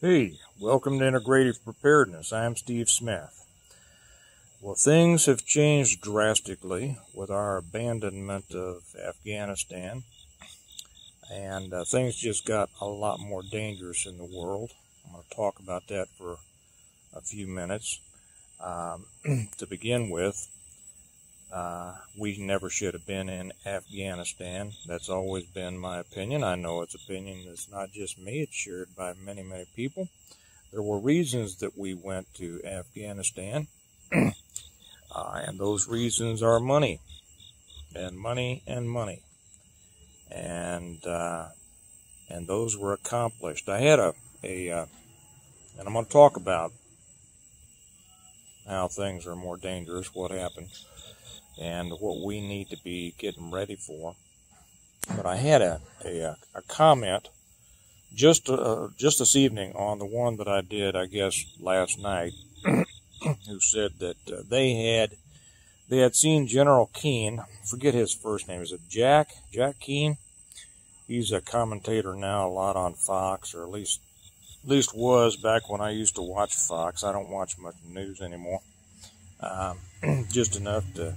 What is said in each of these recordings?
Hey, welcome to Integrative Preparedness. I'm Steve Smith. Well, things have changed drastically with our abandonment of Afghanistan, and things just got a lot more dangerous in the world. I'm going to talk about that for a few minutes. To begin with, we never should have been in Afghanistan. That's always been my opinion. I know it's opinion that's not just me. It's shared by many, many people. There were reasons that we went to Afghanistan, and those reasons are money, and money, and money. And those were accomplished. I had and I'm going to talk about how things are more dangerous, what happened, and what we need to be getting ready for. But I had a comment just this evening on the one that I did, I guess, last night, who said that they had seen General Keane. Forget his first name. Is it Jack Keane? He's a commentator now, a lot on Fox, or at least was back when I used to watch Fox. I don't watch much news anymore. Just enough to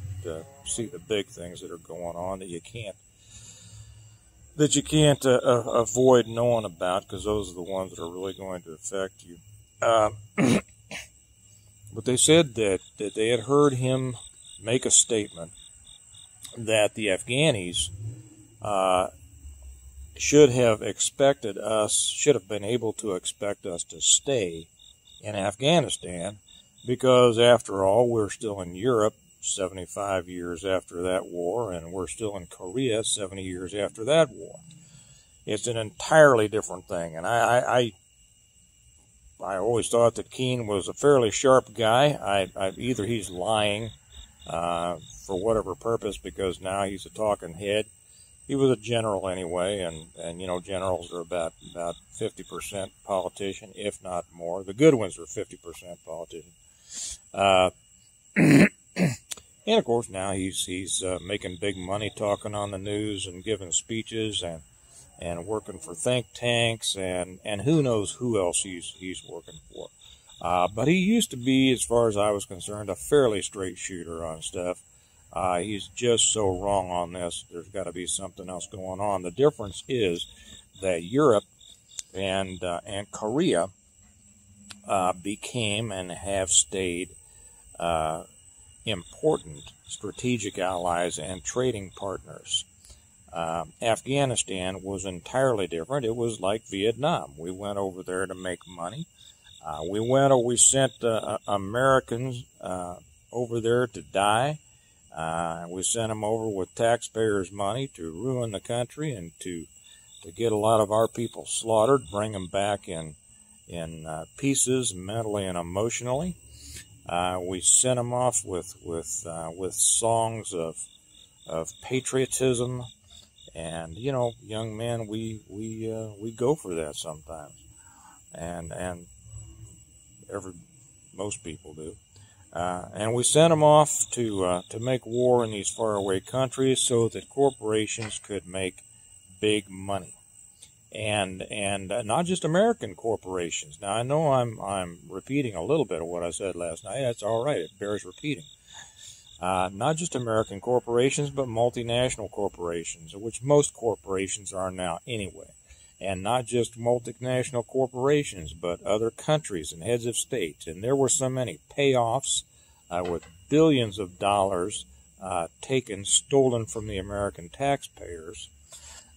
see the big things that are going on that you can't avoid knowing about, because those are the ones that are really going to affect you. But they said that they had heard him make a statement that the Afghanis should have been able to expect us to stay in Afghanistan, because after all, we're still in Europe 75 years after that war, and we're still in Korea 70 years after that war. It's an entirely different thing, and I always thought that Keane was a fairly sharp guy. Either he's lying for whatever purpose, because now he's a talking head. He was a general anyway, and you know, generals are about 50% politician, if not more. The good ones are 50% politician. And of course now he's making big money, talking on the news and giving speeches and working for think tanks and who knows who else he's working for. But he used to be, as far as I was concerned, a fairly straight shooter on stuff. He's just so wrong on this. There's got to be something else going on. The difference is that Europe and Korea became and have stayed important strategic allies and trading partners. Afghanistan was entirely different. It was like Vietnam. We went over there to make money. We sent Americans over there to die. We sent them over with taxpayers' money to ruin the country and to get a lot of our people slaughtered, bring them back in pieces, mentally and emotionally. We sent them off with songs of patriotism, and you know, young men, we go for that sometimes, and most people do. And we sent them off to make war in these faraway countries so that corporations could make big money, and not just American corporations. Now I know I'm repeating a little bit of what I said last night. That's all right. It bears repeating. Not just American corporations, but multinational corporations, which most corporations are now anyway. And not just multinational corporations, but other countries and heads of states. And there were so many payoffs with billions of dollars stolen from the American taxpayers,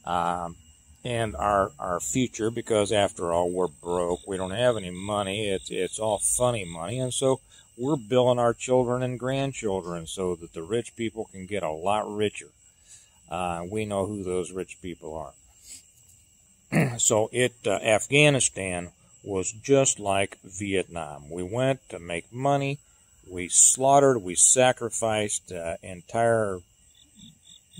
and our future, because after all, we're broke. We don't have any money. It's all funny money. And so we're billing our children and grandchildren so that the rich people can get a lot richer. We know who those rich people are. So Afghanistan was just like Vietnam. We went to make money. We slaughtered, we sacrificed entire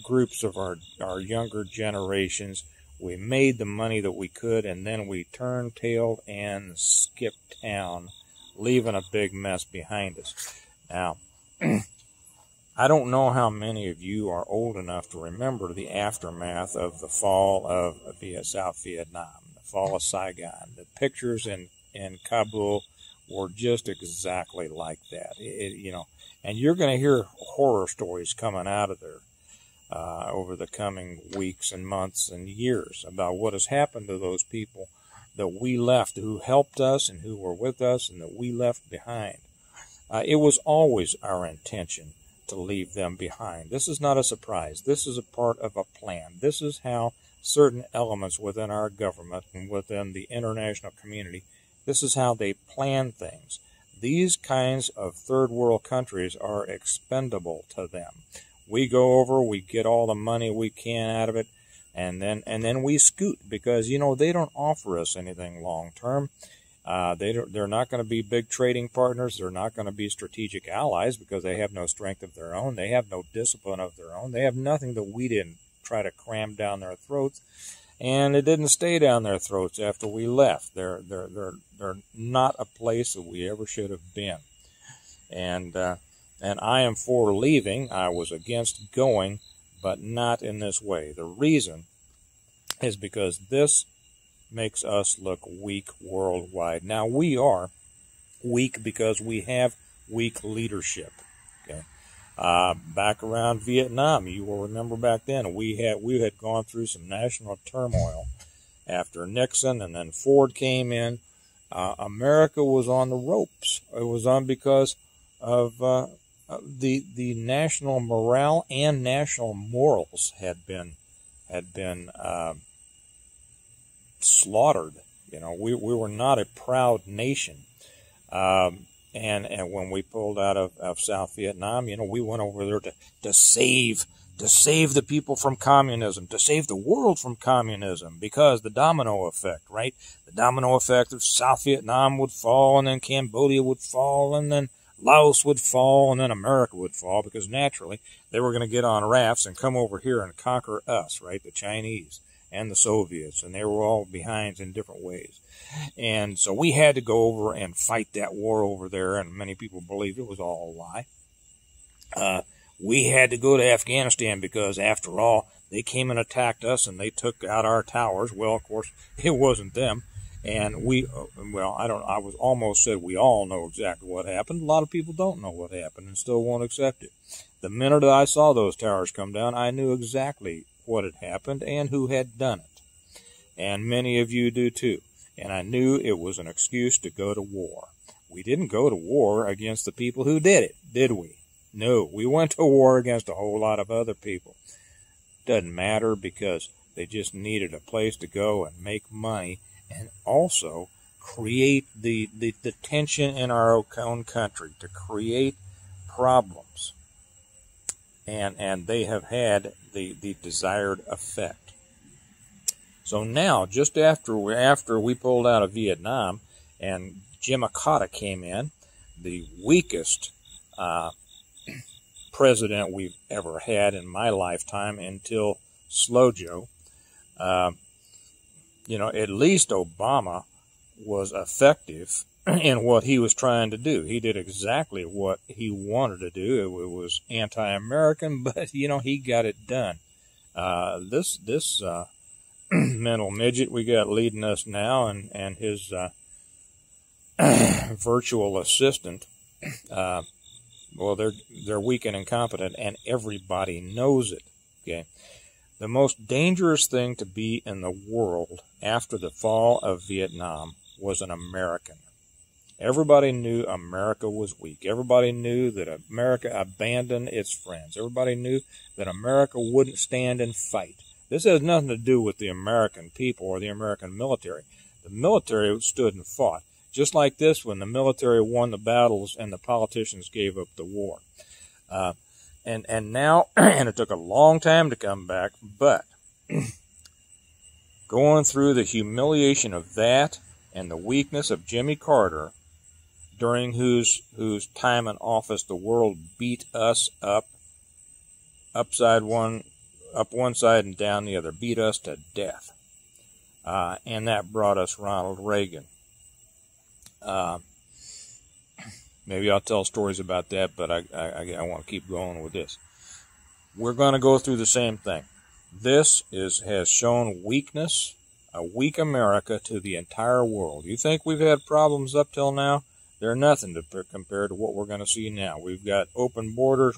groups of our younger generations. We made the money that we could, and then we turned tail and skipped town, leaving a big mess behind us. Now, I don't know how many of you are old enough to remember the aftermath of the fall of South Vietnam, the fall of Saigon. The pictures in in Kabul were just exactly like that. And you're going to hear horror stories coming out of there over the coming weeks and months and years about what has happened to those people that we left, who helped us and who were with us and that we left behind. It was always our intention to leave them behind. This is not a surprise. This is a part of a plan. This is how certain elements within our government and within the international community, this is how they plan things. These kinds of third world countries are expendable to them. We go over, we get all the money we can out of it, and then we scoot because, they don't offer us anything long term. They're not going to be big trading partners. They're not going to be strategic allies because they have no strength of their own. They have no discipline of their own. They have nothing that we didn't try to cram down their throats, and it didn't stay down their throats after we left. They're not a place that we ever should have been. And I am for leaving. I was against going, but not in this way. The reason is because this makes us look weak worldwide. Now, we are weak because we have weak leadership. Okay, back around Vietnam, you will remember back then we had gone through some national turmoil after Nixon, and then Ford came in. America was on the ropes. It was on because of the national morale and national morals had been slaughtered. We were not a proud nation. And when we pulled out of South Vietnam, we went over there to save the people from communism, to save the world from communism, because the domino effect, right? The domino effect of South Vietnam would fall, and then Cambodia would fall, and then Laos would fall, and then America would fall, because naturally they were going to get on rafts and come over here and conquer us, right? The Chinese and the Soviets, and they were all behind in different ways. And so we had to go over and fight that war over there, and many people believed it was all a lie. We had to go to Afghanistan because, after all, they came and attacked us, and they took out our towers. Well, of course, it wasn't them. And I was almost said we all know exactly what happened. A lot of people don't know what happened and still won't accept it. The minute I saw those towers come down, I knew exactly what had happened and who had done it. And many of you do too. And I knew it was an excuse to go to war. We didn't go to war against the people who did it, did we? No, we went to war against a whole lot of other people. Doesn't matter, because they just needed a place to go and make money, and also create the tension in our own country, to create problems. And they have had the desired effect. So now, just after we pulled out of Vietnam and Jimmy Carter came in, the weakest president we've ever had in my lifetime until Slow Joe, at least Obama was effective in what he was trying to do. He did exactly what he wanted to do. It was anti-American, but, he got it done. This mental midget we got leading us now, and his virtual assistant, they're weak and incompetent, and everybody knows it. Okay, the most dangerous thing to be in the world after the fall of Vietnam was an American. Everybody knew America was weak. Everybody knew that America abandoned its friends. Everybody knew that America wouldn't stand and fight. This has nothing to do with the American people or the American military. The military stood and fought. Just like this, when the military won the battles and the politicians gave up the war. And now, and it took a long time to come back, but going through the humiliation of that and the weakness of Jimmy Carter, during whose time in office the world beat us up one side and down the other, beat us to death. And that brought us Ronald Reagan. Maybe I'll tell stories about that, but I want to keep going with this. We're going to go through the same thing. This has shown weakness a weak America to the entire world. You think we've had problems up till now? They're nothing to compare to what we're going to see now. We've got open borders.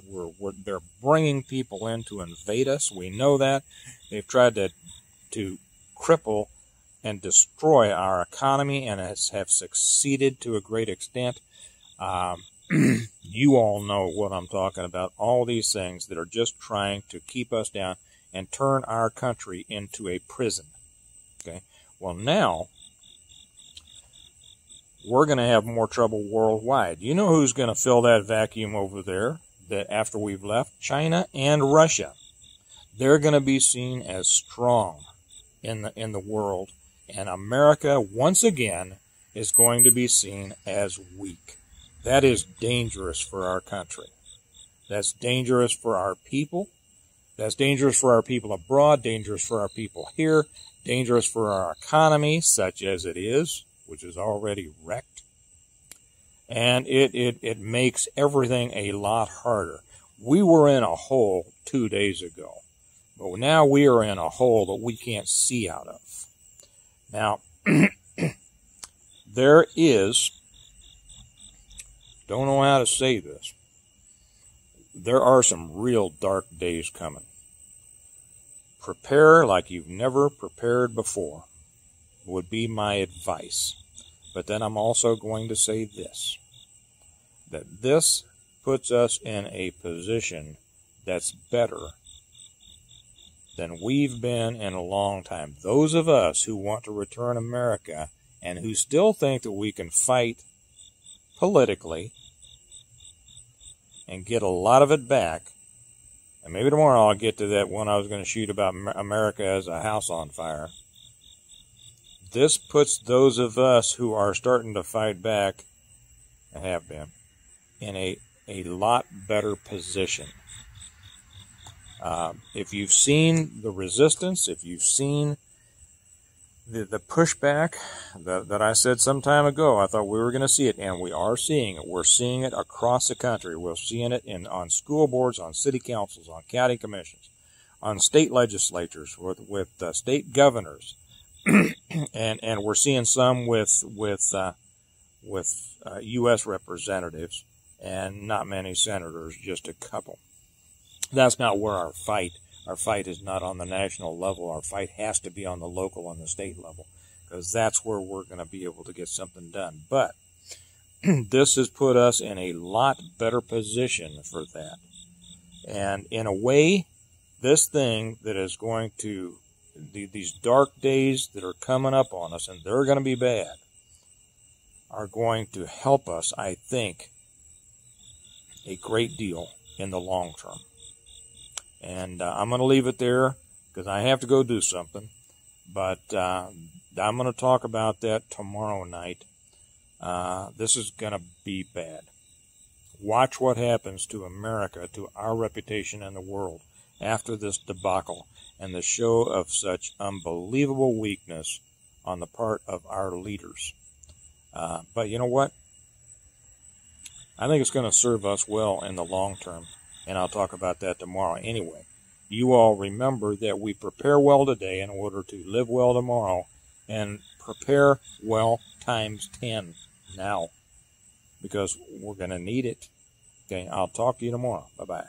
They're bringing people in to invade us. We know that. They've tried to cripple and destroy our economy, and have succeeded to a great extent. You all know what I'm talking about. All these things that are just trying to keep us down and turn our country into a prison. Okay. Well, now we're going to have more trouble worldwide. You know who's going to fill that vacuum over there that after we've left? China and Russia. They're going to be seen as strong in the world, and America once again is going to be seen as weak. That is dangerous for our country. That's dangerous for our people. That's dangerous for our people abroad, dangerous for our people here, dangerous for our economy, such as it is, which is already wrecked. And it makes everything a lot harder. We were in a hole 2 days ago, but now we are in a hole that we can't see out of. Now, there is, don't know how to say this, there are some real dark days coming. Prepare like you've never prepared before would be my advice. But then I'm also going to say this, that this puts us in a position that's better than we've been in a long time. Those of us who want to return America and who still think that we can fight politically and get a lot of it back, and maybe tomorrow I'll get to that one I was going to shoot about America as a house on fire. This puts those of us who are starting to fight back, and have been, in a lot better position. If you've seen the resistance, if you've seen the pushback that I said some time ago, I thought we were going to see it, and we are seeing it. We're seeing it across the country. We're seeing it on school boards, on city councils, on county commissions, on state legislatures, with state governors, and we're seeing some with U.S. representatives, and not many senators, just a couple. That's not where our fight is not on the national level. Our fight has to be on the local and the state level, because that's where we're going to be able to get something done. But this has put us in a lot better position for that. And in a way, this thing that is going to, these dark days that are coming up on us, and they're going to be bad, are going to help us, I think, a great deal in the long term. And I'm going to leave it there because I have to go do something. But I'm going to talk about that tomorrow night. This is going to be bad. Watch what happens to America, to our reputation in the world after this debacle and the show of such unbelievable weakness on the part of our leaders. But you know what? I think it's going to serve us well in the long term. And I'll talk about that tomorrow. Anyway, you all remember that we prepare well today in order to live well tomorrow, and prepare well times 10 now, because we're going to need it. Okay, I'll talk to you tomorrow. Bye-bye.